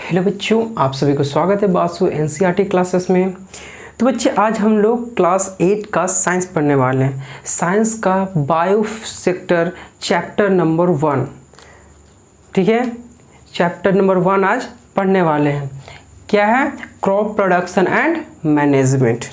Hello बच्चों, आप सभी को स्वागत है बासु एनसीईआरटी क्लासेस में। तो बच्चे आज हम लोग क्लास 8 का साइंस पढ़ने वाले हैं। साइंस का बायो सेक्टर चैप्टर नंबर 1, ठीक है। चैप्टर नंबर 1 आज पढ़ने वाले हैं। क्या है? Crop production and management.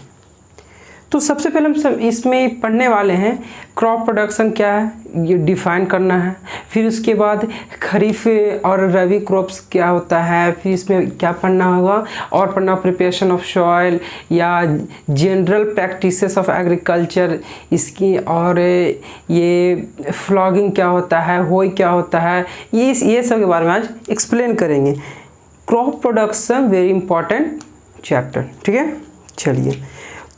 तो सबसे पहले हम इसमें पढ़ने वाले हैं क्रॉप प्रोडक्शन क्या है, ये डिफाइन करना है। फिर उसके बाद खरीफ और रबी क्रॉप्स क्या होता है, फिर इसमें क्या पढ़ना होगा और पढ़ना प्रिपरेशन ऑफ सॉइल या जनरल प्रैक्टिसेस ऑफ एग्रीकल्चर इसकी, और ये फ्लॉगिंग क्या होता है, होई क्या होता है, ये सब के बारे में आज एक्सप्लेन करेंगे। Crop production very important chapter, ठीक है। चलिए,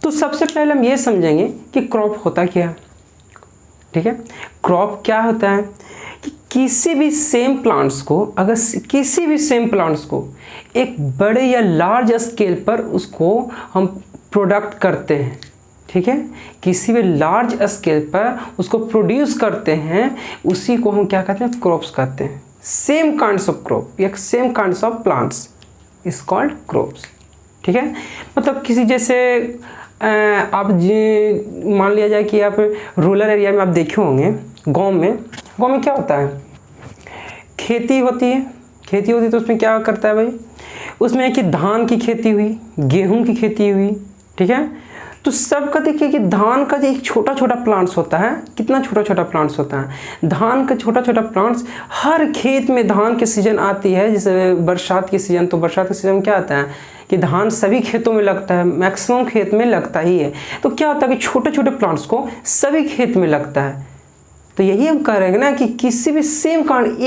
तो सबसे पहले हम ये समझेंगे कि क्रॉप होता क्या है, ठीक है। क्रॉप क्या होता है कि किसी भी सेम प्लांट्स को, अगर किसी भी सेम प्लांट्स को एक बड़े या लार्ज स्केल पर उसको हम प्रोडक्ट करते हैं, ठीक है। किसी भी लार्ज स्केल पर उसको प्रोड्यूस करते हैं, उसी को हम क्या कहते हैं? क्रॉप्स कहते हैं। सेम काइंड्स ऑफ क्रॉप या same kinds of plants is called crops, ठीक है। मतलब किसी जैसे आप मान लिया जाए कि आप रूरल एरिया में आप देखे होंगे, गांव में क्या होता है? खेती होती है। तो उसमें क्या करता है भाई? उसमें कि धान की खेती हुई, गेहूं की खेती हुई, ठीक है। तो सबका देखिए कि धान का एक छोटा छोटा प्लांट्स होता है। कितना छोटा छोटा प्लांट्स होता है? धान का छोटा छोटा प्लांट्स हर खेत में धान की सीजन आती है, जैसे बरसात की सीजन। तो बरसात के सीजन में क्या आता है कि धान सभी खेतों में लगता है, मैक्सिमम खेत में लगता ही है। तो क्या होता है कि छोटे छोटे प्लांट्स को सभी खेत में लगता है। तो यही हम कह रहे हैं ना कि किसी भी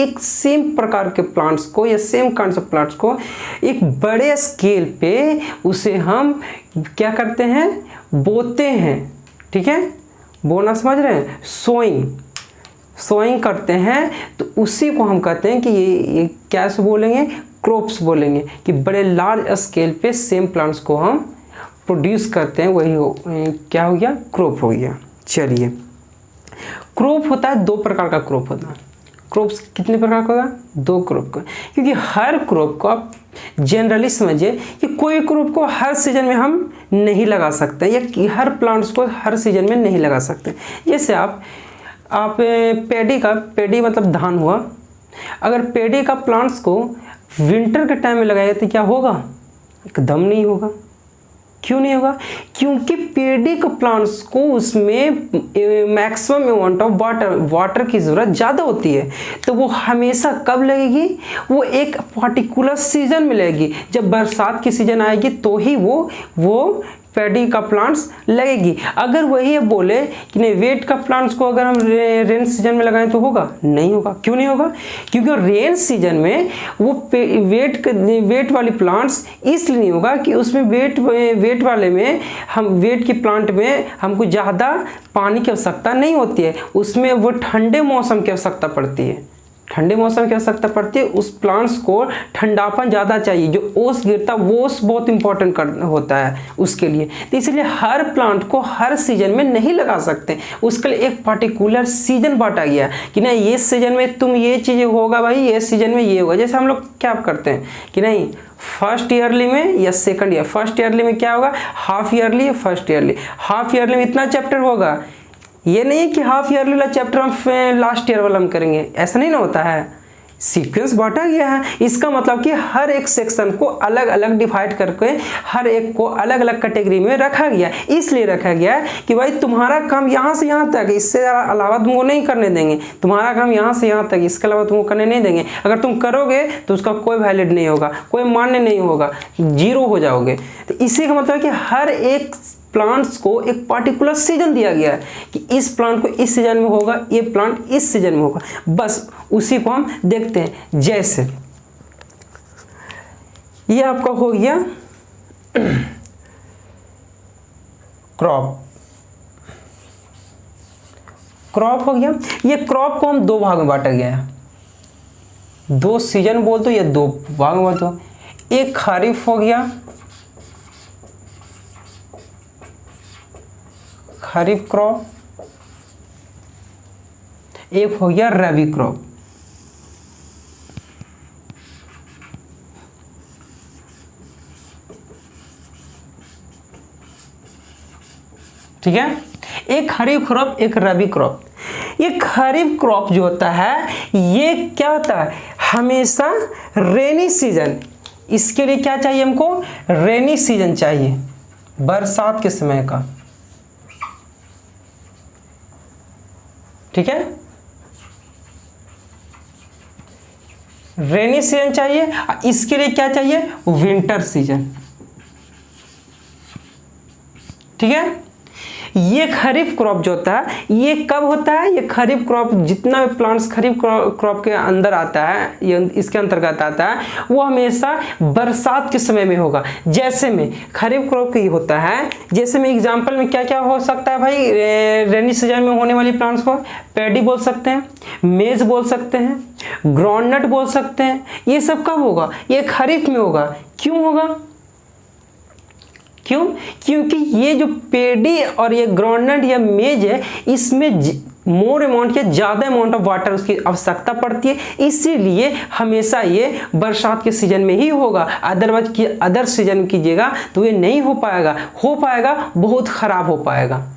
एक सेम प्रकार के प्लांट्स को या सेम काइंड्स ऑफ प्लांट्स को एक बड़े स्केल पे उसे हम क्या करते हैं? बोते हैं, ठीक है। बोना समझ रहे हैं? सोइंग करते हैं। तो उसी को हम कहते हैं कि ये क्या से बोलेंगे? क्रॉप्स बोलेंगे। कि बड़े लार्ज स्केल पे सेम प्लांट्स को हम प्रोड्यूस करते हैं, वही क्या हो गया? क्रॉप हो गया। चलिए, क्रॉप होता है, 2 प्रकार का क्रॉप होता है। क्रॉप्स कितने प्रकार का होगा? 2 क्रॉप का। क्योंकि हर क्रॉप को आप जनरली समझिए कि कोई क्रॉप को हर सीजन में हम नहीं लगा सकते, या कि हर प्लांट्स को हर सीजन में नहीं लगा सकते। जैसे आप पेडी मतलब धान हुआ। अगर पेडी का प्लांट्स को विंटर के टाइम में लगाएगा तो क्या होगा? एकदम नहीं होगा। क्यों नहीं होगा? क्योंकि पेडी के प्लांट्स को उसमें मैक्सिमम अमाउंट ऑफ वाटर की ज़रूरत ज़्यादा होती है। तो वो हमेशा कब लगेगी? वो एक पर्टिकुलर सीजन में लगेगी। जब बरसात की सीजन आएगी तो ही वो पेडी का प्लांट्स लगेगी। अगर वही बोले कि नहीं, वेट का प्लांट्स को अगर हम रेन सीजन में लगाएं तो होगा? नहीं होगा। क्यों नहीं होगा? क्योंकि रेन सीजन में वो वेट वाली प्लांट्स इसलिए नहीं होगा कि उसमें वेट वाले में वेट की प्लांट में हमको ज़्यादा पानी की आवश्यकता नहीं होती है। उसमें वो ठंडे मौसम की आवश्यकता पड़ती है। ठंडे मौसम की आवश्यकता पड़ती है। उस प्लांट्स को ठंडापन ज़्यादा चाहिए। जो ओस गिरता है वो बहुत इंपॉर्टेंट होता है उसके लिए। तो इसलिए हर प्लांट को हर सीजन में नहीं लगा सकते। उसके लिए एक पर्टिकुलर सीजन बांटा गया कि नहीं, ये सीजन में तुम ये चीज़ें होगा भाई, ये सीजन में ये होगा। जैसे हम लोग क्या करते हैं कि नहीं, फर्स्ट ईयरली में या सेकंड ईयर, फर्स्ट ईयरली में क्या होगा? हाफ ईयरली या फर्स्ट ईयरली। हाफ ईयरली में इतना चैप्टर होगा। ये नहीं कि हाफ ईयरली वाला चैप्टर हम लास्ट ईयर वाला हम करेंगे, ऐसा नहीं ना होता है। सीक्वेंस बांटा गया है। इसका मतलब कि हर एक सेक्शन को अलग अलग डिवाइड करके हर एक को अलग अलग कैटेगरी में रखा गया। इसलिए रखा गया है कि भाई तुम्हारा काम यहाँ से यहाँ तक, इससे अलावा तुमको नहीं करने देंगे। तुम्हारा काम यहाँ से यहाँ तक, इसके अलावा तुमको करने नहीं देंगे। अगर तुम करोगे तो उसका कोई वैलिड नहीं होगा, कोई मान्य नहीं होगा, 0 हो जाओगे। तो इसी का मतलब है कि हर एक प्लांट्स को एक पर्टिकुलर सीजन दिया गया है कि इस प्लांट को इस सीजन में होगा, ये प्लांट इस सीजन में होगा। बस उसी को हम देखते हैं। जैसे ये आपका हो गया क्रॉप हो गया। ये क्रॉप को हम 2 भाग में बांटा गया है। 2 सीजन बोल दो या 2 भाग में बोल दो। एक खरीफ हो गया, खरीफ क्रॉप। एक हो गया रबी क्रॉप। ठीक है। एक खरीफ क्रॉप, एक रबी क्रॉप। ये खरीफ क्रॉप जो होता है ये क्या होता है, हमेशा रेनी सीजन, इसके लिए क्या चाहिए हमको, रेनी सीजन चाहिए, बरसात के समय का, ठीक है। रेनी सीजन चाहिए, इसके लिए क्या चाहिए, विंटर सीजन, ठीक है। ये खरीफ क्रॉप जो होता है ये कब होता है, ये खरीफ क्रॉप जितना भी प्लांट्स खरीफ क्रॉप के अंदर आता है, ये इसके अंतर्गत आता है, वो हमेशा बरसात के समय में होगा। जैसे में खरीफ क्रॉप की होता है, जैसे में एग्जांपल में क्या क्या हो सकता है भाई, रेनी सीजन में होने वाली प्लांट्स को पैडी बोल सकते हैं, मेज बोल सकते हैं, ग्राउंडनट बोल सकते हैं। ये सब कब होगा, ये खरीफ में होगा। क्यों होगा, क्यों, क्योंकि ये जो पेडी और ये ग्राउंडनट या मेज है इसमें मोर अमाउंट या ज़्यादा अमाउंट ऑफ वाटर उसकी आवश्यकता पड़ती है, इसीलिए हमेशा ये बरसात के सीजन में ही होगा। अदरवाइज कि अदर सीजन कीजिएगा तो ये नहीं हो पाएगा बहुत ख़राब हो पाएगा,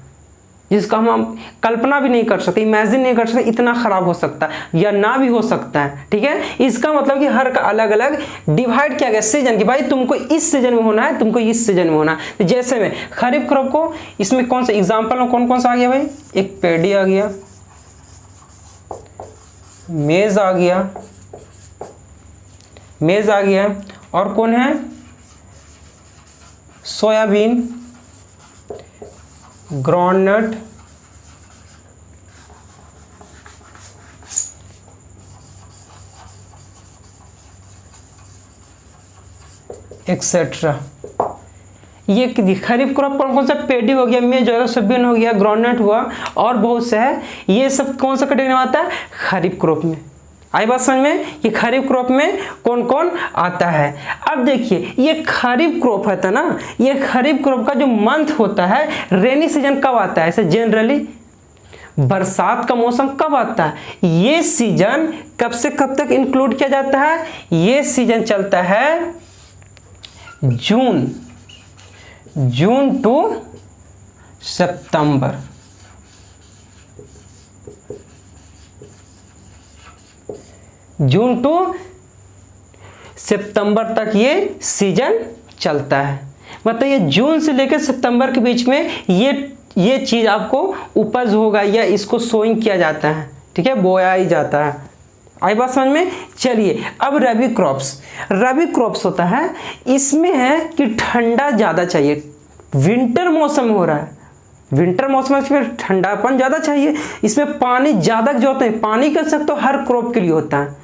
जिसका हम कल्पना भी नहीं कर सकते, इमेजिन नहीं कर सकते, इतना खराब हो सकता है या ना भी हो सकता है, ठीक है। इसका मतलब कि हर का अलग अलग डिवाइड किया गया सीजन कि भाई तुमको इस सीजन में होना है, तुमको इस सीजन में होना है। तो जैसे में खरीफ क्रॉप को इसमें कौन सा एग्जाम्पल में कौन कौन सा आ गया भाई, एक पेडी आ गया, मेज आ गया, और कौन है, सोयाबीन, ग्राउंडनट, एक्सेट्रा। ये खरीफ क्रॉप कौन कौन सा, पेडी हो गया, मेज हो गया, सोयाबीन हो गया, ग्राउंडनट हुआ, और बहुत से है। ये सब कौन सा कैटेगरी में आता है, खरीफ क्रॉप में। आई बात समझ में, ये खरीफ क्रॉप में कौन कौन आता है। अब देखिए ये खरीफ क्रॉप है ना, ये खरीफ क्रॉप का जो मंथ होता है, रेनी सीजन कब आता है, ऐसे जनरली बरसात का मौसम कब आता है, ये सीजन कब से कब तक इंक्लूड किया जाता है, ये सीजन चलता है जून टू सितंबर। जून टू सितंबर तक ये सीजन चलता है। मतलब ये जून से लेकर सितंबर के बीच में ये चीज आपको उपज होगा या इसको सोइंग किया जाता है, ठीक है, बोया ही जाता है। आई बात समझ में। चलिए अब रबी क्रॉप्स होता है, इसमें है कि ठंडा ज़्यादा चाहिए, विंटर मौसम हो रहा है, विंटर मौसम में ठंडापन ज़्यादा चाहिए, इसमें पानी ज़्यादा जो होता है, पानी की आवश्यकता हर क्रॉप के लिए होता है,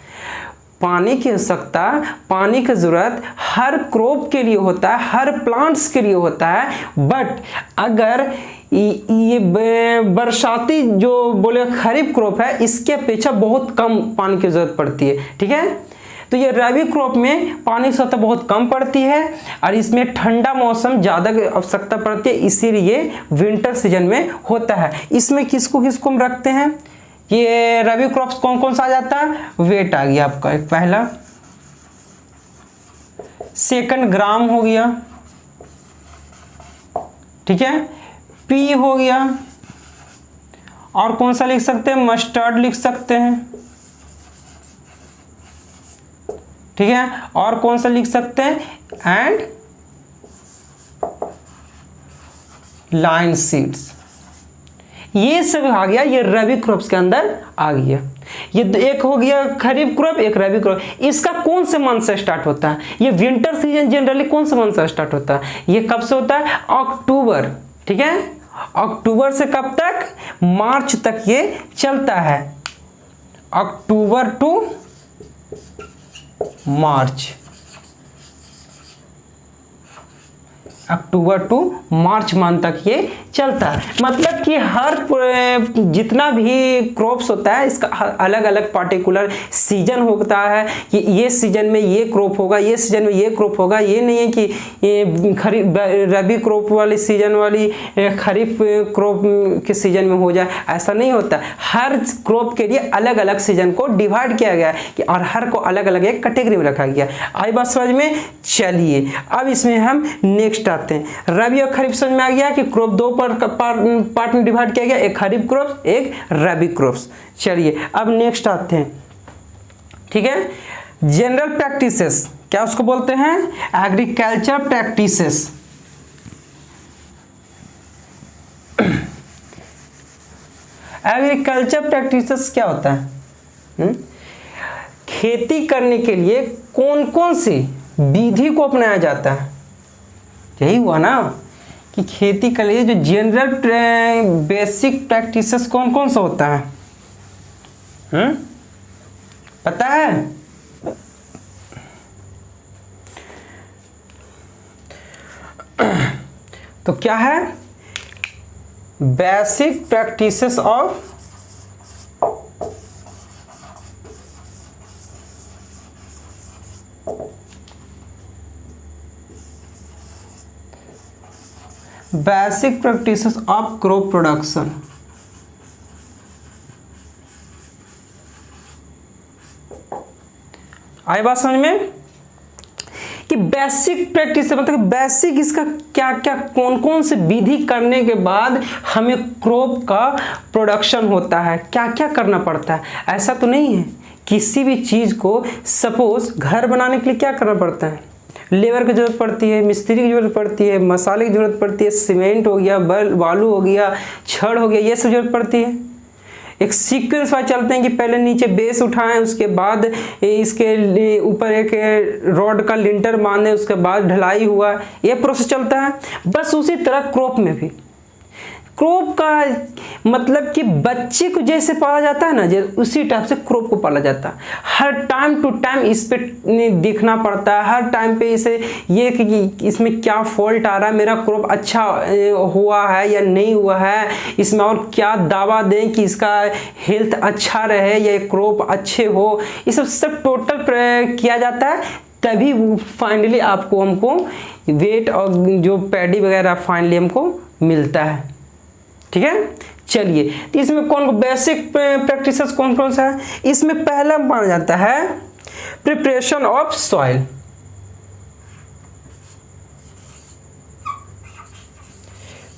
पानी की आवश्यकता, पानी की ज़रूरत हर क्रॉप के लिए होता है, हर प्लांट्स के लिए होता है। बट अगर ये बरसाती जो बोले खरीफ क्रॉप है, इसके अपेक्षा बहुत कम पानी की ज़रूरत पड़ती है, ठीक है। तो ये रबी क्रॉप में पानी की आवश्यकता बहुत कम पड़ती है और इसमें ठंडा मौसम ज़्यादा आवश्यकता पड़ती है, इसीलिए विंटर सीजन में होता है। इसमें किसको किसको हम रखते हैं, ये रबी क्रॉप्स कौन कौन सा आ जाता है, वेट आ गया आपका एक पहला, सेकंड ग्राम हो गया, ठीक है, पी हो गया, और कौन सा लिख सकते हैं, मस्टर्ड लिख सकते हैं, ठीक है, और कौन सा लिख सकते हैं, एंड लाइन सीड्स। ये सब आ गया, ये रबी क्रॉप्स के अंदर आ गया। ये एक हो गया खरीफ क्रॉप, एक रबी क्रॉप। इसका कौन से मंथ से स्टार्ट होता है, ये विंटर सीजन जनरली कौन से मंथ से स्टार्ट होता है, ये कब से होता है, अक्टूबर, ठीक है, अक्टूबर से कब तक, मार्च तक ये चलता है, October to March, October to March month तक ये चलता है। मतलब कि हर जितना भी क्रॉप्स होता है इसका अलग अलग पार्टिकुलर सीजन होता है कि ये सीजन में ये क्रॉप होगा, ये सीजन में ये क्रॉप होगा। ये नहीं है कि ये खरीफ रबी क्रॉप वाली सीजन वाली खरीफ क्रॉप के सीजन में हो जाए, ऐसा नहीं होता। हर क्रॉप के लिए अलग अलग सीजन को डिवाइड किया गया कि और हर को अलग अलग एक कैटेगरी में रखा गया। आई बात समझ में। चलिए अब इसमें हम नेक्स्ट आते हैं। रबी और खरीफ समझ में आ गया कि क्रॉप दो पार्ट में डिवाइड किया गया, एक खरीफ क्रॉप, एक रबी क्रॉप्स। चलिए अब नेक्स्ट आते हैं, ठीक है। जनरल प्रैक्टिसेस, क्या उसको बोलते हैं? Agriculture practices. एग्रीकल्चर प्रैक्टिसेस क्या होता है? खेती करने के लिए कौन कौन सी विधि को अपनाया जाता है? यही हुआ ना कि खेती के लिए जो जनरल बेसिक प्रैक्टिसेस कौन कौन सा होता है? पता है? तो क्या है? Basic practices of basic practices of crop production. आई बात समझ में कि बेसिक प्रैक्टिस मतलब बेसिक इसका क्या क्या कौन कौन से विधि करने के बाद हमें क्रॉप का प्रोडक्शन होता है, क्या क्या करना पड़ता है। ऐसा तो नहीं है किसी भी चीज़ को, सपोज घर बनाने के लिए क्या करना पड़ता है? लेबर की जरूरत पड़ती है, मिस्त्री की जरूरत पड़ती है, मसाले की जरूरत पड़ती है, सीमेंट हो गया, बालू हो गया, छड़ हो गया, ये सब जरूरत पड़ती है। एक सीक्वेंस वाइज चलते हैं कि पहले नीचे बेस उठाएं, उसके बाद इसके ऊपर एक रॉड का लिंटर बांधे, उसके बाद ढलाई हुआ, ये प्रोसेस चलता है। बस उसी तरह क्रॉप में भी, क्रॉप का मतलब कि बच्चे को जैसे पाला जाता है ना, उसी टाइप से क्रॉप को पाला जाता है। हर टाइम टू टाइम इस पे देखना पड़ता है, हर टाइम पे इसे ये कि इसमें क्या फॉल्ट आ रहा है, मेरा क्रॉप अच्छा हुआ है या नहीं हुआ है, इसमें और क्या दावा दें कि इसका हेल्थ अच्छा रहे या क्रॉप अच्छे हो, ये सब टोटल किया जाता है। तभी फाइनली हमको वेट और जो पैडी वगैरह फाइनली हमको मिलता है। ठीक है, चलिए तो इसमें कौन बेसिक प्रैक्टिसेस कौन कौन सा है? इसमें पहला माना जाता है preparation of soil.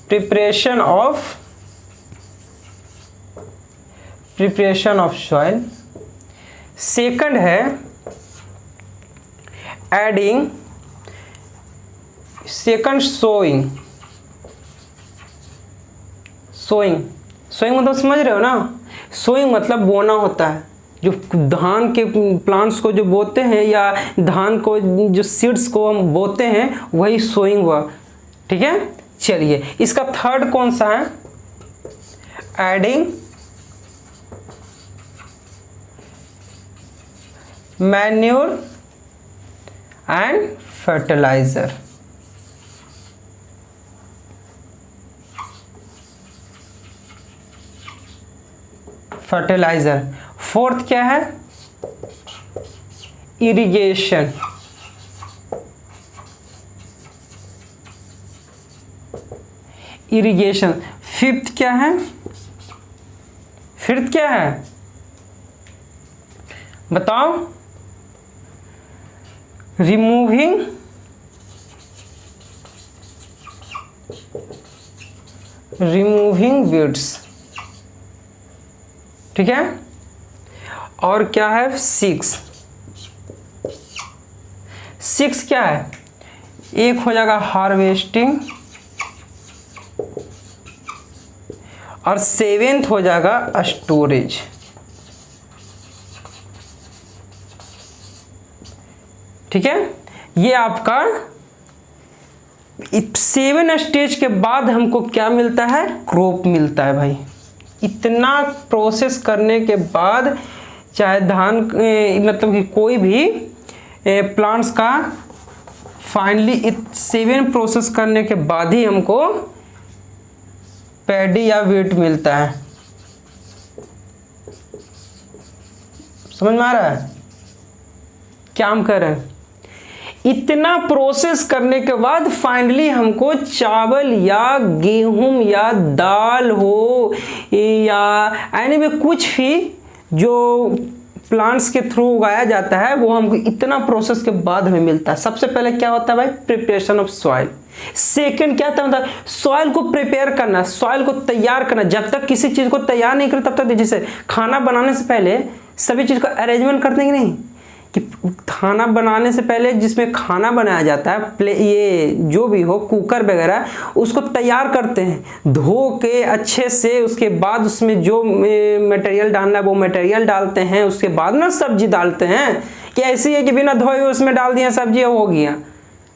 Preparation of soil. Second है एडिंग, सेकंड सोइंग। सोइंग मतलब समझ रहे हो ना? सोइंग मतलब बोना होता है, जो धान के प्लांट्स को जो बोते हैं या धान को जो सीड्स को हम बोते हैं वही सोइंग हुआ। ठीक है, चलिए इसका थर्ड कौन सा है? Adding manure and fertiliser. Fertiliser. Fourth क्या है? इरिगेशन। इरिगेशन। फिफ्थ क्या है? फिफ्थ क्या है बताओ? Removing weeds. ठीक है, और क्या है? सिक्स क्या है? एक हो जाएगा हार्वेस्टिंग और सेवेंथ हो जाएगा स्टोरेज। ठीक है, ये आपका 7 स्टेज के बाद हमको क्या मिलता है? क्रॉप मिलता है भाई। इतना प्रोसेस करने के बाद चाहे धान मतलब कि कोई भी प्लांट्स का फाइनली 7 प्रोसेस करने के बाद ही हमको पैडी या वीट मिलता है। समझ में आ रहा है क्या हम कह रहे हैं? इतना प्रोसेस करने के बाद फाइनली हमको चावल या गेहूं या दाल हो या एनीवे कुछ भी जो प्लांट्स के थ्रू उगाया जाता है वो हमको इतना प्रोसेस के बाद हमें मिलता है। सबसे पहले क्या होता है भाई? Preparation of soil. सेकंड क्या था, मतलब सॉइल को प्रिपेयर करना, सॉइल को तैयार करना। जब तक किसी चीज को तैयार नहीं करें तब तक, जैसे खाना बनाने से पहले सभी चीज को अरेंजमेंट करते हैं कि नहीं, कि खाना बनाने से पहले जिसमें खाना बनाया जाता है, ये जो भी हो कुकर वगैरह, उसको तैयार करते हैं धो के अच्छे से। उसके बाद उसमें जो मटेरियल डालना है वो मटेरियल डालते हैं, उसके बाद ना सब्जी डालते हैं। कि ऐसी है कि बिना धोए उसमें डाल दिया सब्जी हो गया,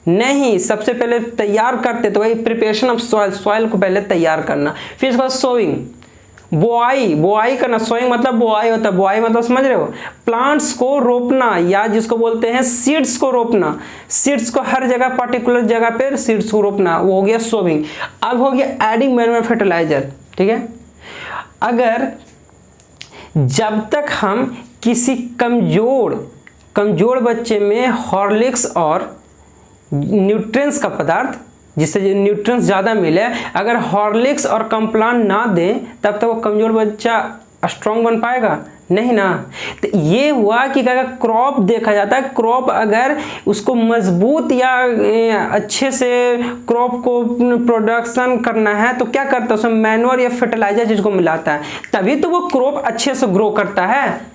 नहीं, सबसे पहले तैयार करते। तो वही प्रिपरेशन ऑफ सॉइल, सॉइल को पहले तैयार करना। फिर इसके बाद सोइंग, बोआई करना। सोइंग मतलब बोआई होता है, बोआई मतलब समझ रहे हो, प्लांट्स को रोपना, या जिसको बोलते हैं सीड्स को रोपना। सीड्स को हर जगह पर्टिकुलर जगह पे सीड्स को रोपना, वो हो गया सोइंग। अब हो गया एडिंग मैन्योर फर्टिलाइजर, ठीक है। अगर जब तक हम किसी कमजोर बच्चे में हॉर्लिक्स और न्यूट्रिएंट्स का पदार्थ, जिससे न्यूट्रिएंट्स ज़्यादा मिले, अगर हॉर्लिक्स और कॉम्प्लान ना दें तब तक वो कमज़ोर बच्चा स्ट्रॉन्ग बन पाएगा नहीं ना। तो ये हुआ कि अगर क्रॉप देखा जाता है, क्रॉप अगर उसको मजबूत या अच्छे से क्रॉप को प्रोडक्शन करना है तो क्या करता है, उसमें मैन्योर या फर्टिलाइजर जिसको मिलाता है, तभी तो वो क्रॉप अच्छे से ग्रो करता है।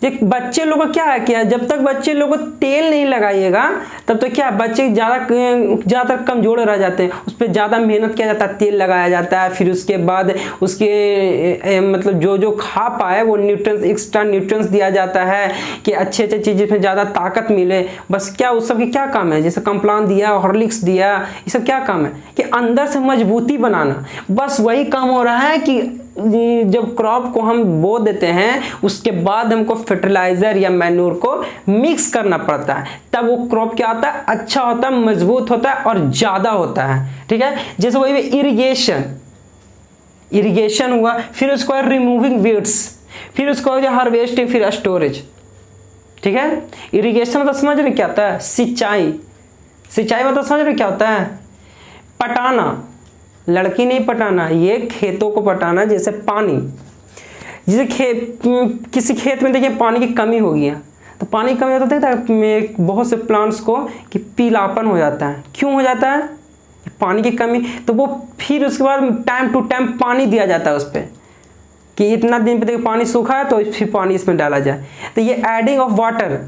ये बच्चे लोगों को क्या है, क्या जब तक बच्चे लोगों को तेल नहीं लगाइएगा तब तक क्या बच्चे ज़्यादातर कमज़ोर रह जाते हैं। उस पर ज़्यादा मेहनत किया जाता है, तेल लगाया जाता है, फिर उसके बाद उसके मतलब जो खा पाए वो न्यूट्रिएंट्स, एक्स्ट्रा न्यूट्रिएंट्स दिया जाता है कि अच्छे चीज़ जिसमें ज़्यादा ताकत मिले। बस क्या उस सब की क्या काम है, जैसे कॉम्प्लान दिया, हॉर्लिक्स दिया, ये सब क्या काम है कि अंदर से मजबूती बनाना। बस वही काम हो रहा है कि जब क्रॉप को हम बो देते हैं उसके बाद हमको फर्टिलाइजर या मैन्योर को मिक्स करना पड़ता है, तब वो क्रॉप क्या होता है, अच्छा होता है, मजबूत होता है और ज़्यादा होता है, ठीक है। जैसे वही इरिगेशन हुआ, फिर उसको है रिमूविंग वीड्स, फिर उसको हो जाए हार्वेस्टिंग, फिर स्टोरेज, ठीक है। इरिगेशन मतलब समझ रहे क्या होता है, सिंचाई मतलब समझ रहे क्या होता है, पटाना, लड़की नहीं पटाना, ये खेतों को पटाना। जैसे पानी, जैसे किसी खेत में देखिए पानी की कमी हो गई है, तो पानी की कमी होता है देखता बहुत से प्लांट्स को कि पीलापन हो जाता है। क्यों हो जाता है, पानी की कमी। तो वो फिर उसके बाद टाइम टू टाइम पानी दिया जाता है उस पर, कि इतना दिन पे देखिए पानी सूखा है तो फिर पानी इसमें डाला जाए। तो ये एडिंग ऑफ वाटर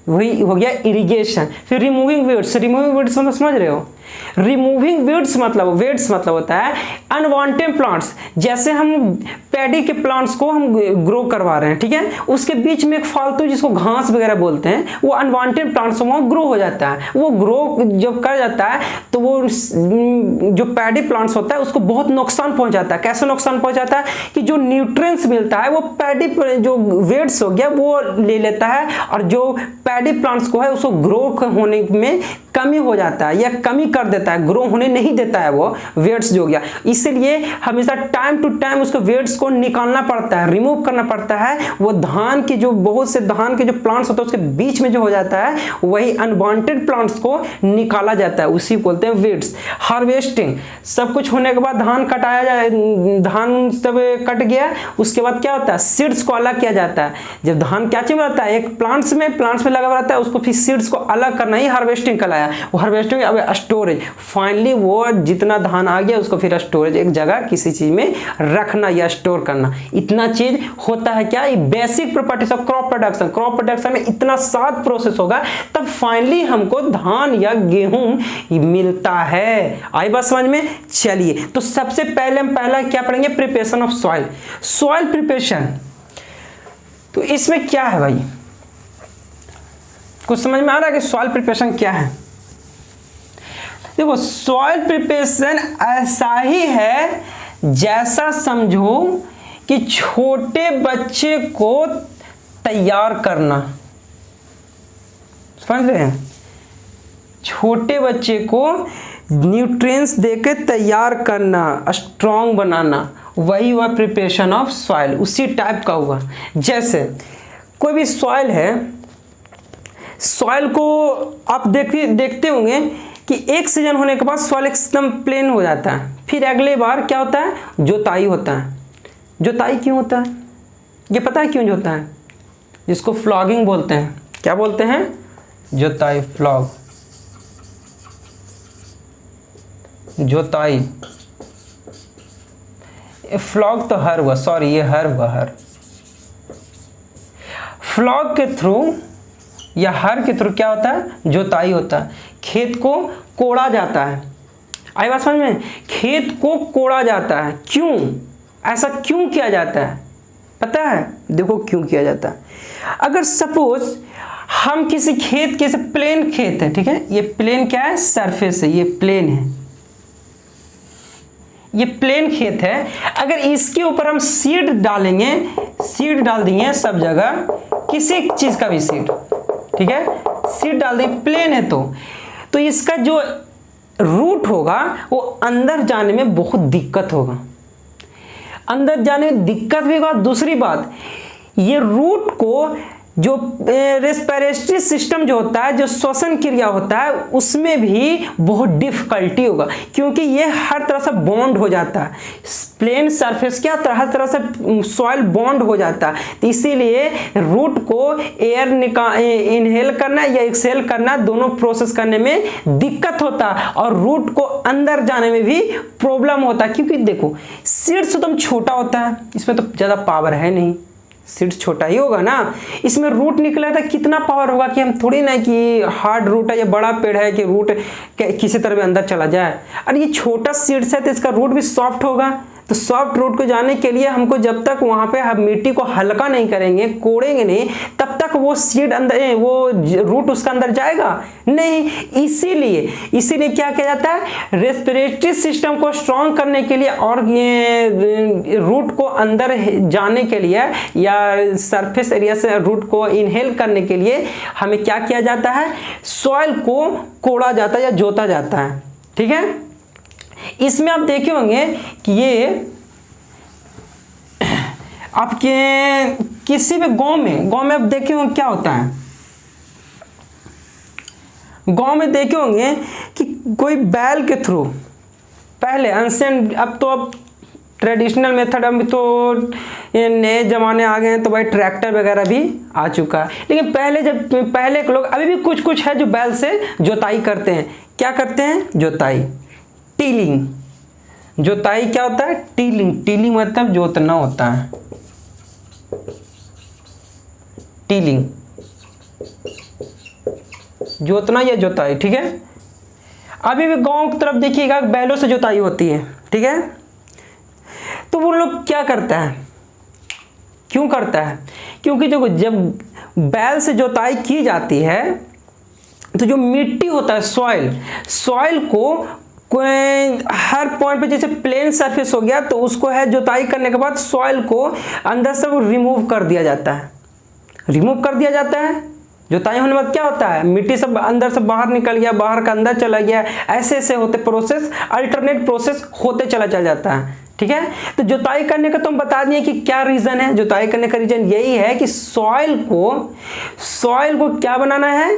वही हो गया इरिगेशन। फिर रिमूविंग वीड्स मतलब समझ रहे हो, रिमूविंग वीड्स मतलब होता है अनवांटेड प्लांट्स। जैसे हम पैडी के प्लांट्स को हम ग्रो करवा रहे हैं, ठीक है, उसके बीच में एक फालतू जिसको घास वगैरह बोलते हैं, वो अनवांटेड प्लांट्स वहाँ ग्रो हो जाता है। वो ग्रो जब कर जाता है तो वो जो पैडी प्लांट्स होता है उसको बहुत नुकसान पहुंचाता है। कैसे नुकसान पहुंचाता है कि जो न्यूट्रिएंट्स मिलता है वो पैडी जो वीड्स हो गया वो ले लेता है, और जो पैडी प्लांट्स को है उसको ग्रो होने में कमी हो जाता है या कमी कर देता है, ग्रो होने नहीं देता है वो वेट्स जो गया। इसलिए हमेशा टाइम टू टाइम उसको वेट्स को निकालना पड़ता है, रिमूव करना पड़ता है। वो धान की जो बहुत से धान के जो प्लांट्स होते हैं उसके बीच में जो हो जाता है वही अनवांटेड प्लांट्स को निकाला जाता है, उसी बोलते हैं वेट्स। हार्वेस्टिंग, सब कुछ होने के बाद धान कटाया जाए, धान सब कट गया, उसके बाद क्या होता है सीड्स को अलग किया जाता है। जब धान क्या चीज रहता है एक प्लांट्स में लगा हुआ रहता है, उसको फिर सीड्स को अलग करना ही हार्वेस्टिंग कहलाया। वो हार्वेस्टिंग, अब स्टोरेज, फाइनली वो जितना धान आ गया उसको फिर स्टोरेज, एक जगह किसी चीज में रखना या स्टोर करना। इतना चीज होता है क्या, ये basic properties of crop production. Crop production में इतना 7 प्रोसेस होगा तब फाइनली हमको धान या गेहूं मिलता है। आई बात समझ में। चलिए तो सबसे पहले हम पहला क्या पढ़ेंगे, preparation of soil. Soil preparation, तो इसमें क्या है भाई, कुछ समझ में आ रहा है कि सॉइल प्रिपरेशन क्या है। देखो सॉइल प्रिपरेशन ऐसा ही है जैसा समझो कि छोटे बच्चे को तैयार करना, समझ रहे हैं, छोटे बच्चे को न्यूट्रिएंट्स देकर तैयार करना, स्ट्रॉन्ग बनाना, वही हुआ प्रिपरेशन ऑफ सॉइल। उसी टाइप का हुआ। जैसे कोई भी सॉइल है, सॉइल को आप देखते होंगे कि एक सीजन होने के बाद सॉइल एकदम प्लेन हो जाता है, फिर अगले बार क्या होता है, जोताई होता है। जोताई क्यों होता है, ये पता है क्यों होता है, जिसको फ्लॉगिंग बोलते हैं। क्या बोलते हैं, जोताई, फ्लॉग। जोताई, फ्लॉग तो हर हुआ, सॉरी ये हर हुआ, हर। फ्लॉग के थ्रू या हर के थ्रू क्या होता है, जोताई होता है, खेत को कोड़ा जाता है। आई बात समझ में, खेत को कोड़ा जाता है। क्यों, ऐसा क्यों किया जाता है पता है? देखो क्यों किया जाता है। अगर सपोज हम किसी खेत के, प्लेन खेत है, ठीक है, ये प्लेन क्या है, सरफेस है, ये प्लेन है, ये प्लेन खेत है। अगर इसके ऊपर हम सीड डालेंगे, सीड डाल देंगे सब जगह, किसी चीज का भी सीड, ठीक है, सीड डाल देंगे, प्लेन है तो इसका जो रूट होगा वो अंदर जाने में बहुत दिक्कत होगा, अंदर जाने में दिक्कत भी होगा। दूसरी बात, ये रूट को जो रेस्पिरेटरी सिस्टम जो होता है, जो श्वसन क्रिया होता है, उसमें भी बहुत डिफिकल्टी होगा, क्योंकि ये हर तरह से बॉन्ड हो जाता है। प्लेन सरफेस क्या हर तरह से सॉइल बॉन्ड हो जाता है, तो इसीलिए रूट को एयर इनहेल करना या एक्सहेल करना, दोनों प्रोसेस करने में दिक्कत होता है, और रूट को अंदर जाने में भी प्रॉब्लम होता है। क्योंकि देखो सीड्स एकदम छोटा होता है, इसमें तो ज़्यादा पावर है नहीं, सीड छोटा ही होगा ना, इसमें रूट निकला था, कितना पावर होगा कि हम थोड़ी ना कि हार्ड रूट है या बड़ा पेड़ है कि रूट किसी तरह भी अंदर चला जाए। और ये छोटा सीड्स है तो इसका रूट भी सॉफ्ट होगा, तो सॉफ्ट रूट को जाने के लिए हमको जब तक वहां पे हम मिट्टी को हल्का नहीं करेंगे, कोड़ेंगे नहीं, तब तक वो सीड अंदर, वो रूट उसका अंदर जाएगा नहीं। इसीलिए क्या किया जाता है, रेस्पिरेटरी सिस्टम को स्ट्रॉन्ग करने के लिए और ये रूट को अंदर जाने के लिए या सरफेस एरिया से रूट को इनहेल करने के लिए हमें क्या किया जाता है, सॉइल को कोड़ा जाता है या जोता जाता है, ठीक है। इसमें आप देखे होंगे कि ये आपके किसी भी गांव में आप देखे होंगे क्या होता है, गांव में देखे होंगे कि कोई बैल के थ्रू, पहले एंशिएंट, अब ट्रेडिशनल मेथड, अब तो नए जमाने आ गए हैं तो भाई ट्रैक्टर वगैरह भी आ चुका है, लेकिन पहले के लोग अभी भी कुछ है जो बैल से जोताई करते हैं। क्या करते हैं, जोताई, टीलिंग। जोताई क्या होता है, टीलिंग मतलब जोतना होता है, टीलिंग, जोतना या जोताई, ठीक है। अभी भी गांव की तरफ देखिएगा बैलों से जोताई होती है, ठीक है। तो वो लोग क्या करता है, क्यों करता है, क्योंकि जब बैल से जोताई की जाती है तो जो मिट्टी होता है, सॉइल को हर पॉइंट पे, जैसे प्लेन सरफेस हो गया तो उसको है जोताई करने के बाद सॉइल को अंदर से रिमूव कर दिया जाता है, जोताई होने के बाद क्या होता है, मिट्टी सब अंदर से बाहर निकल गया, बाहर का अंदर चला गया, ऐसे होते प्रोसेस, अल्टरनेट प्रोसेस होते चला जाता है, ठीक है। तो जोताई करने का तो हम बता दिए कि क्या रीजन है, जोताई करने का रीजन यही है कि सॉइल को क्या बनाना है,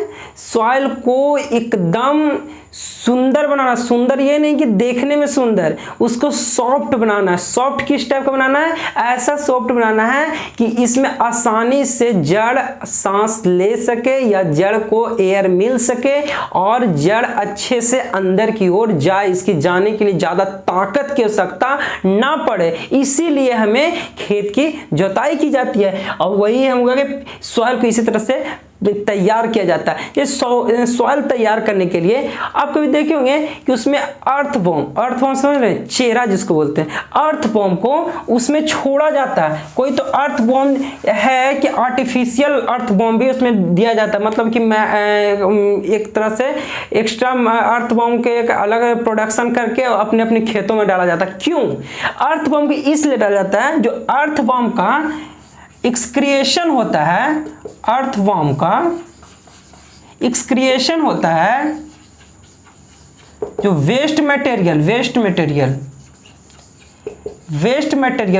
सॉइल को एकदम सुंदर बनाना। सुंदर ये नहीं कि देखने में सुंदर, उसको सॉफ्ट बनाना है। सॉफ्ट किस टाइप का बनाना है, ऐसा सॉफ्ट बनाना है कि इसमें आसानी से जड़ सांस ले सके या जड़ को एयर मिल सके और जड़ अच्छे से अंदर की ओर जाए, इसकी जाने के लिए ज्यादा ताकत की आवश्यकता ना पड़े, इसीलिए हमें खेत की जोताई की जाती है। और वही हम सॉइल को इसी तरह से तैयार किया जाता है। ये सॉइल तैयार करने के लिए आप कभी देखे होंगे कि उसमें अर्थवॉर्म समझ रहे हैं, चेरा जिसको बोलते हैं, अर्थवॉर्म को उसमें छोड़ा जाता है। कोई तो अर्थवॉर्म है कि आर्टिफिशियल अर्थवॉर्म भी उसमें दिया जाता है, मतलब कि एक तरह से एक्स्ट्रा अर्थवॉर्म के एक अलग प्रोडक्शन करके अपने अपने खेतों में डाला जाता है। क्यों अर्थवॉर्म को इसलिए डाला जाता है, जो अर्थवॉर्म का एक्सक्रिएशन होता है, अर्थवॉर्म का एक्सक्रिएशन होता है, जो वेस्ट मटेरियल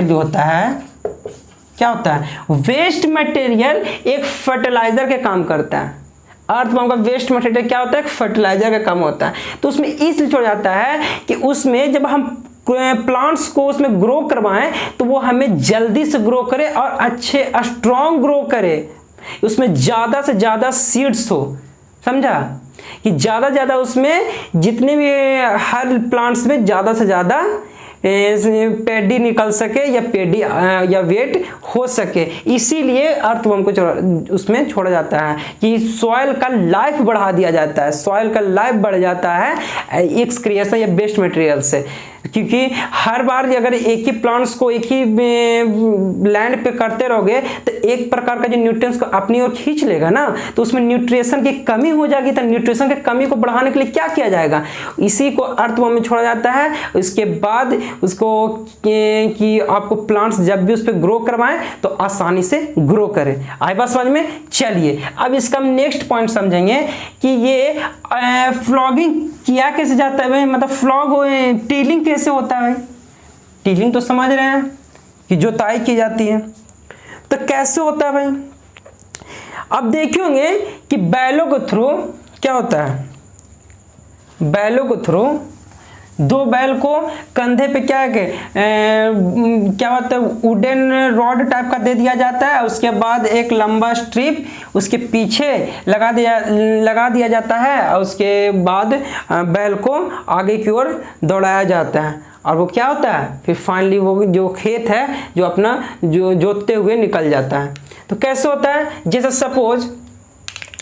जो होता है, क्या होता है, वेस्ट मटेरियल एक फर्टिलाइजर के काम करता है। अर्थवॉर्म का वेस्ट मटेरियल क्या होता है, एक फर्टिलाइजर का काम होता है। तो उसमें इसलिए छोड़ा जाता है कि उसमें जब हम प्लांट्स को उसमें ग्रो करवाएं तो वो हमें जल्दी से ग्रो करे और अच्छे स्ट्रॉन्ग ग्रो करे, उसमें ज्यादा से ज्यादा सीड्स हो, समझा। कि ज़्यादा से ज़्यादा उसमें जितने भी हर प्लांट्स में ज़्यादा से ज़्यादा पेडी निकल सके या पेडी या वेट हो सके, इसीलिए अर्थवर्म को उसमें छोड़ा जाता है कि सॉइल का लाइफ बढ़ा दिया जाता है, सॉइल का लाइफ बढ़ जाता है एक्सक्रिएशन या वेस्ट मटेरियल से। क्योंकि हर बार अगर एक ही प्लांट्स को एक ही लैंड पे करते रहोगे तो एक प्रकार का जो न्यूट्रिएंट्स को अपनी ओर खींच लेगा ना, तो उसमें न्यूट्रिशन की कमी हो जाएगी। तो न्यूट्रिशन की कमी को बढ़ाने के लिए क्या किया जाएगा, इसी को अर्थवर्म में छोड़ा जाता है। उसके बाद उसको कि आपको प्लांट्स जब भी उस पर ग्रो करवाएं तो आसानी से ग्रो करें। आई बात समझ में? चलिए अब इसका हम नेक्स्ट पॉइंट समझेंगे कि ये फ्लॉगिंग किया कैसे जाता है भाई, मतलब फ्लॉग टीलिंग कैसे होता है भाई। टीलिंग तो समझ रहे हैं कि जुताई की जाती है, तो कैसे होता है भाई। अब देखेंगे कि बैलों के थ्रू क्या होता है। बैलों के थ्रू दो बैल को कंधे पे क्या होता है वुडन रॉड टाइप का दे दिया जाता है। उसके बाद एक लंबा स्ट्रिप उसके पीछे लगा दिया जाता है और उसके बाद बैल को आगे की ओर दौड़ाया जाता है और वो क्या होता है फिर फाइनली वो जो खेत है जो अपना जो जोतते हुए निकल जाता है। तो कैसे होता है, जैसे सपोज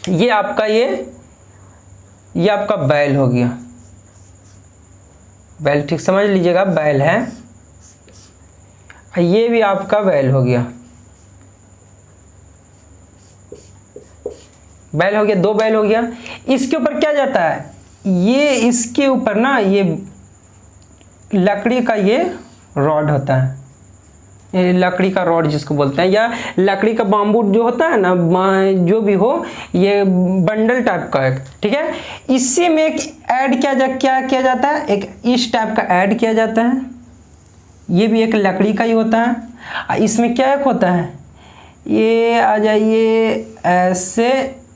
ये आपका बैल हो गया, बैल ठीक समझ लीजिएगा, बैल है, ये भी आपका बैल हो गया, बैल हो गया, दो बैल हो गया। इसके ऊपर क्या जाता है, ये इसके ऊपर ना ये लकड़ी का ये रॉड होता है, ये लकड़ी का रॉड जिसको बोलते हैं, या लकड़ी का बाम्बू जो होता है ना, जो भी हो, ये बंडल टाइप का है, ठीक है। इसी में एक क्या किया जाता है, एक इस टाइप का ऐड किया जाता है, ये भी एक लकड़ी का ही होता है। इसमें क्या एक होता है, ये आ जाइए ऐसे,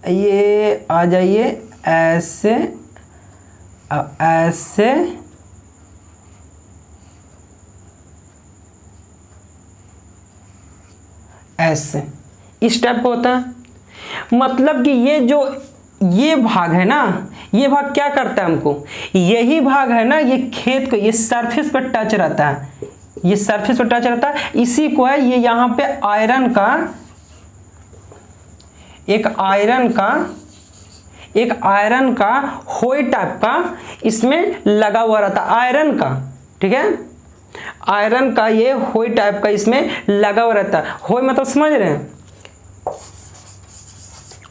ये आ जाइए ऐसे, ऐसे, ऐसे, इस टाइप का होता है। मतलब कि ये भाग है ना, ये भाग क्या करता है हमको, यही भाग है ना, ये खेत को ये सरफेस पर टच रहता है, ये सरफेस पर टच रहता है। इसी को है ये यहाँ पे आयरन का होई टाइप का इसमें लगा हुआ रहता है, आयरन का, ठीक है, आयरन का ये होई टाइप का इसमें लगा हुआ रहता है। होई मतलब समझ रहे हैं,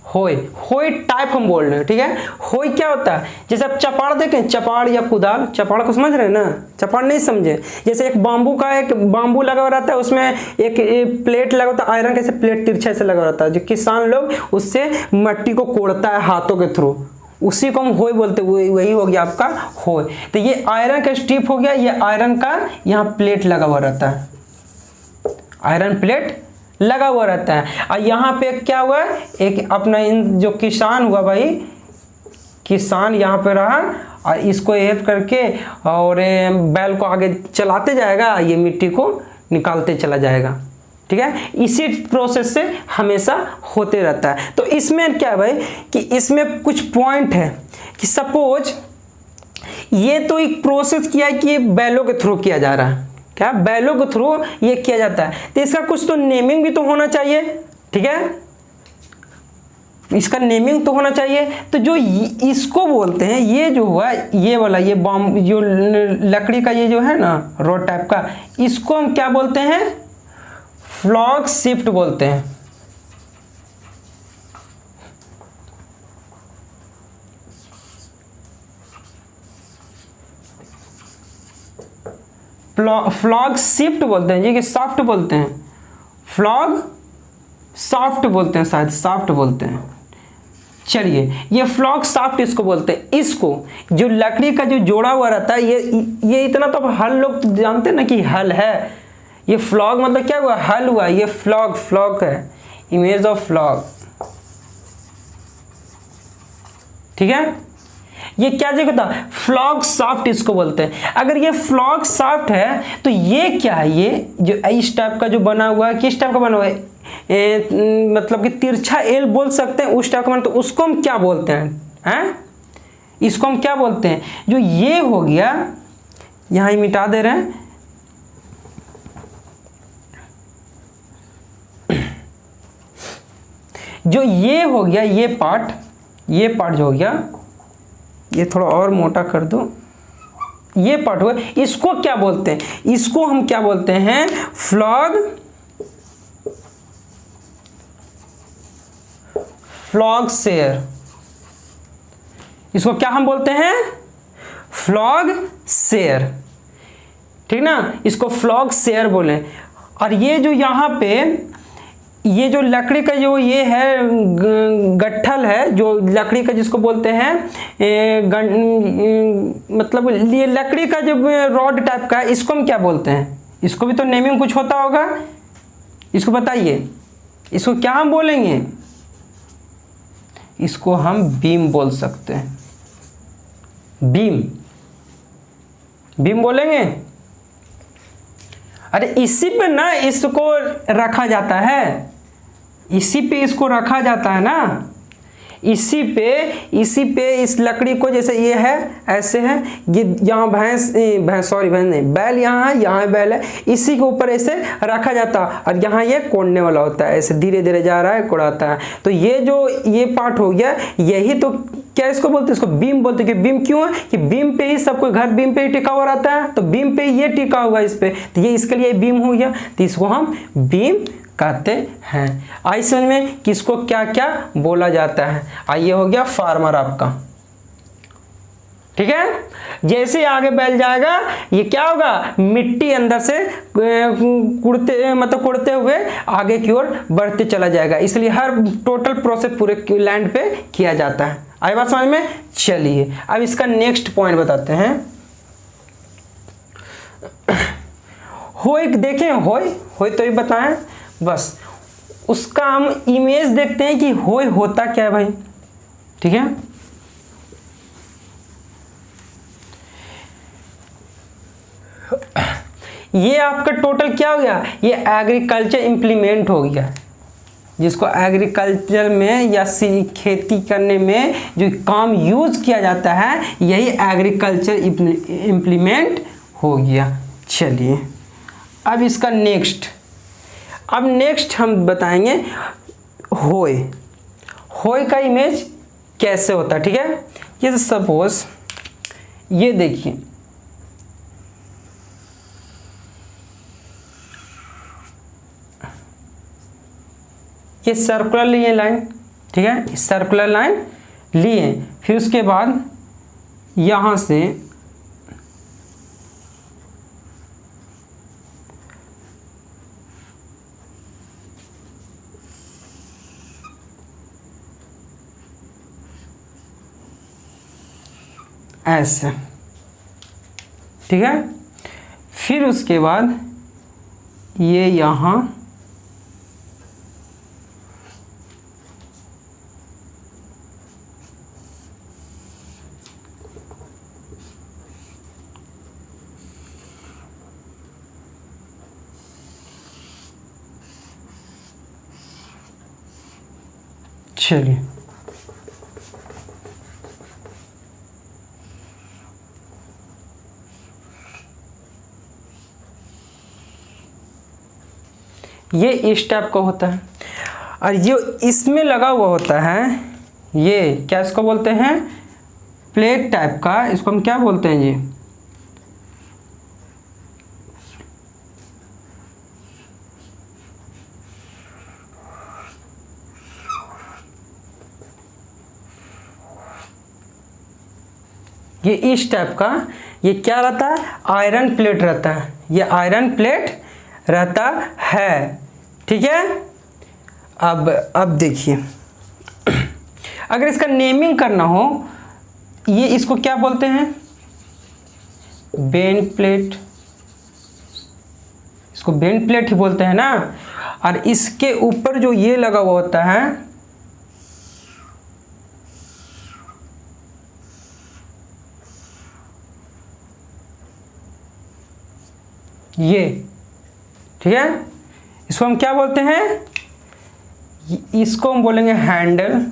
होई टाइप हम बोल रहे हैं, ठीक है। होई क्या होता है, जैसे आप चपाड़ देखें, चपाड़ या कुदाल, चपाड़ को समझ रहे हैं ना, चपाड़ नहीं समझे, जैसे एक बांबू लगा हुआ रहता है, उसमें एक प्लेट लगा होता है आयरन, कैसे प्लेट तिरछा से लगा रहता है, जो किसान लोग उससे मिट्टी को कोड़ता है हाथों के थ्रू, उसी को हम होई बोलते हैं, वही हो गया आपका होई। तो ये आयरन का स्ट्रिप हो गया, ये आयरन का यहाँ प्लेट लगा हुआ रहता है, आयरन प्लेट लगा हुआ रहता है। और यहाँ पे क्या हुआ, एक अपना जो किसान हुआ भाई, किसान यहाँ पे रहा और इसको हेल्प करके और बैल को आगे चलाते जाएगा, ये मिट्टी को निकालते चला जाएगा, ठीक है। इसी प्रोसेस से हमेशा होते रहता है। तो इसमें क्या है भाई कि इसमें कुछ पॉइंट है कि सपोज ये तो एक प्रोसेस किया है कि ये बैलों के थ्रू किया जा रहा है, क्या बैलों के थ्रू ये किया जाता है, तो इसका कुछ तो नेमिंग भी तो होना चाहिए, ठीक है, इसका नेमिंग तो होना चाहिए। तो जो इसको बोलते हैं, ये जो हुआ ये वाला, ये जो लकड़ी का ये जो है ना रॉड टाइप का, इसको हम क्या बोलते हैं, फ्लॉग शिफ्ट बोलते हैं। फ्लॉग शिफ्ट बोलते हैं, ये कि सॉफ्ट बोलते हैं, फ्लॉग सॉफ्ट बोलते हैं, शायद सॉफ्ट बोलते हैं। चलिए ये फ्लॉग सॉफ्ट इसको बोलते हैं। इसको जो लकड़ी का जो जोड़ा हुआ रहता है, ये इतना तो हल लोग तो जानते हैं ना कि हल है, ये फ्लॉग मतलब क्या हुआ, हल हुआ, ये फ्लॉग है, इमेज ऑफ फ्लॉग, ठीक है। ये क्या जगह था, फ्लॉग सॉफ्ट इसको बोलते हैं। अगर ये फ्लॉग सॉफ्ट है तो ये क्या है, ये जो इस टाइप का जो बना हुआ है, किस टाइप का बना हुआ है, मतलब कि तिरछा एल बोल सकते हैं, उस टाइप का बना, तो उसको हम क्या बोलते हैं, इसको हम क्या बोलते हैं, जो ये हो गया, यहाँ ही मिटा दे रहे हैं, जो ये हो गया, ये पार्ट जो हो गया, ये थोड़ा और मोटा कर दो, ये पार्ट हुआ, इसको क्या बोलते हैं, इसको हम क्या बोलते हैं, फ्लॉग शेयर। इसको क्या हम बोलते हैं, फ्लॉग शेयर, ठीक ना, इसको फ्लॉग शेयर बोले। और ये जो यहाँ पे ये जो लकड़ी का जो ये है गट्ठल है, जो लकड़ी का जिसको बोलते हैं मतलब ये लकड़ी का जो रॉड टाइप का है, इसको हम क्या बोलते हैं, इसको भी तो नेमिंग कुछ होता होगा, इसको बताइए, इसको क्या हम बोलेंगे, इसको हम बीम बोल सकते हैं, बीम बोलेंगे। अरे इसी पे ना इसको रखा जाता है, इसी पे इसको रखा जाता है ना, इसी पे इस लकड़ी को, जैसे ये है ऐसे है, ये यहाँ भैंस नहीं, बैल यहाँ है, यहाँ बैल है, इसी के ऊपर ऐसे रखा जाता है, और यहाँ ये कोड़ने वाला होता है, ऐसे धीरे धीरे जा रहा है, कोड़ाता है। तो ये जो ये पार्ट हो गया, यही तो क्या इसको बोलते हैं, इसको बीम बोलते हैं। कि बीम क्यों है, कि बीम पे ही सब कोई घर बीम पे ही टिका हुआ रहता है, तो बीम पे ये टिका हुआ इस पे, तो ये इसके लिए बीम हो गया, तो इसको हम बीम कहते हैं। आई समझ में किसको क्या क्या बोला जाता है। आइए हो गया फार्मर आपका, ठीक है। जैसे आगे बैल जाएगा, ये क्या होगा, मिट्टी अंदर से कुड़ते हुए आगे की ओर बढ़ते चला जाएगा, इसलिए हर टोटल प्रोसेस पूरे लैंड पे किया जाता है। आई बात समझ में। चलिए अब इसका नेक्स्ट पॉइंट बताते हैं। होय देखें, होय तो ही बताएं, बस उसका हम इमेज देखते हैं कि होय होता क्या है भाई, ठीक है। ये आपका टोटल क्या हो गया, ये एग्रीकल्चर इंप्लीमेंट हो गया, जिसको एग्रीकल्चर में या खेती करने में जो काम यूज किया जाता है, यही एग्रीकल्चर इंप्लीमेंट हो गया। चलिए अब इसका नेक्स्ट हम बताएंगे होय का इमेज कैसे होता है, ठीक है। ये सपोज ये देखिए, ये सर्कुलर लिए लाइन, ठीक है, सर्कुलर लाइन लिए, फिर उसके बाद यहां से ऐसे, ठीक है, फिर उसके बाद ये यहां चलिए ये इस टाइप का होता है, और जो इसमें लगा हुआ होता है, ये क्या इसको बोलते हैं, प्लेट टाइप का, इसको हम क्या बोलते हैं जी, ये इस टाइप का, ये क्या रहता है, आयरन प्लेट रहता है, ये आयरन प्लेट रहता है, ठीक है। अब देखिए, अगर इसका नेमिंग करना हो, ये इसको क्या बोलते हैं, बेंड प्लेट, इसको बेंड प्लेट ही बोलते हैं ना। और इसके ऊपर जो ये लगा हुआ होता है, ये, ठीक है, इसको हम क्या बोलते हैं, इसको हम बोलेंगे हैंडल,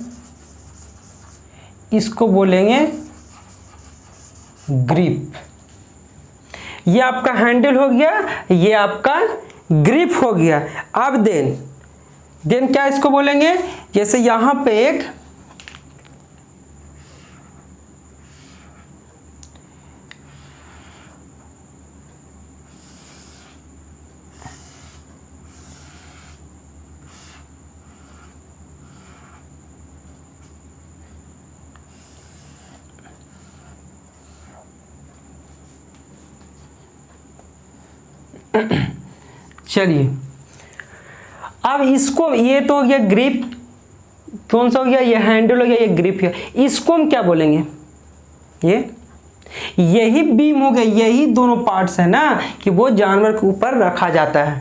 इसको बोलेंगे ग्रिप। ये आपका हैंडल हो गया, ये आपका ग्रिप हो गया। अब देन क्या इसको बोलेंगे, जैसे यहां पे एक चलिए अब इसको, ये तो हो गया ग्रिप, कौन सा हो गया, ये हैंडल हो गया, ये ग्रिप है। इसको हम क्या बोलेंगे, यही बीम हो गया। यही दोनों पार्ट्स है ना कि वो जानवर के ऊपर रखा जाता है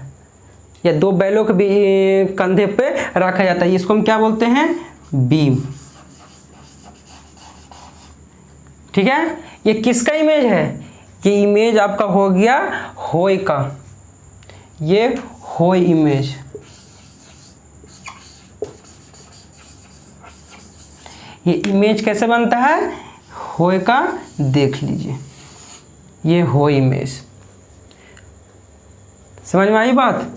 या दो बैलों के कंधे पे रखा जाता है। इसको हम क्या बोलते हैं, बीम। ठीक है, ये किसका इमेज है, ये इमेज आपका हो गया होय का। ये होय इमेज, ये इमेज कैसे बनता है, होय का, देख लीजिए ये होय इमेज। समझ में आई बात।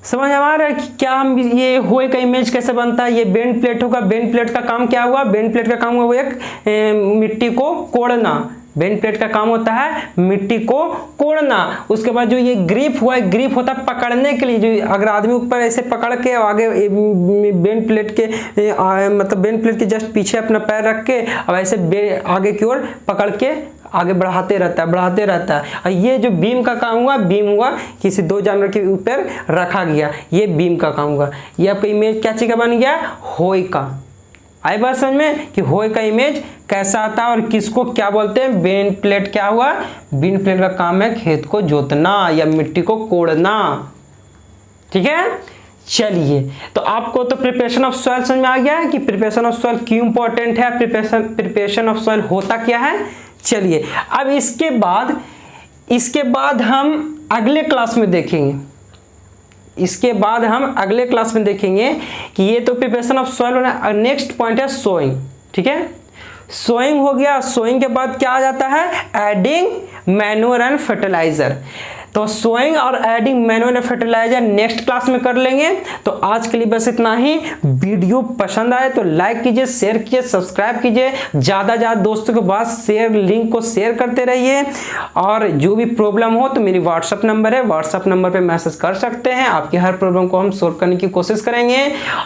समझ आ रहा है कि क्या हम ये होय का इमेज कैसे बनता है। ये बेंड प्लेट होगा, बेंड प्लेट का काम क्या हुआ, बेंड प्लेट का काम हुआ वो एक मिट्टी को कोड़ना। बेंड प्लेट का काम होता है मिट्टी को कोड़ना। उसके बाद जो ये ग्रिप हुआ, ग्रिप होता है पकड़ने के लिए। जो अगर आदमी ऊपर ऐसे पकड़ के आगे बेंड प्लेट के मतलब बेंड प्लेट के जस्ट पीछे अपना पैर रख के अब ऐसे आगे की ओर पकड़ के आगे बढ़ाते रहता है। और ये जो बीम का काम हुआ, बीम हुआ किसी दो जानवर के ऊपर रखा गया, ये बीम का काम हुआ। ये आपका इमेज क्या चीज का बन गया, होय का। आई बात समझ में कि होय का इमेज कैसा आता है और किसको क्या बोलते हैं, बेंड प्लेट। क्या हुआ, बेंड प्लेट का काम है खेत को जोतना या मिट्टी को कोड़ना। ठीक है, चलिए तो आपको तो प्रिपरेशन ऑफ सॉइल समझ में आ गया है कि प्रिपरेशन ऑफ सॉइल क्यों इंपॉर्टेंट है, प्रिपरेशन ऑफ सॉइल होता क्या है। चलिए अब इसके बाद हम अगले क्लास में देखेंगे। इसके बाद हम अगले क्लास में देखेंगे कि ये तो प्रिपरेशन ऑफ सॉइल होना। नेक्स्ट पॉइंट है सोइंग। ठीक है, सोइंग हो गया। सोइंग के बाद क्या आ जाता है, एडिंग मैन्योर एंड फर्टिलाइजर। तो सोइंग और adding manure and fertiliser next class में कर लेंगे। तो आज के लिए बस इतना ही। वीडियो पसंद आए तो लाइक कीजिए, शेयर कीजिए, सब्सक्राइब कीजिए, ज़्यादा दोस्तों के पास लिंक को शेयर करते रहिए। और जो भी प्रॉब्लम हो तो मेरी व्हाट्सअप नंबर है, व्हाट्सअप नंबर पे मैसेज कर सकते हैं। आपकी हर प्रॉब्लम को हम सॉल्व करने की कोशिश करेंगे।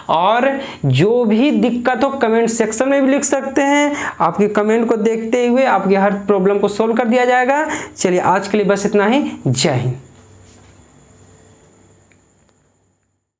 और जो भी दिक्कत हो कमेंट सेक्शन में भी लिख सकते हैं। आपके कमेंट को देखते हुए आपकी हर प्रॉब्लम को सॉल्व कर दिया जाएगा। चलिए आज के लिए बस इतना ही। जय हिंद।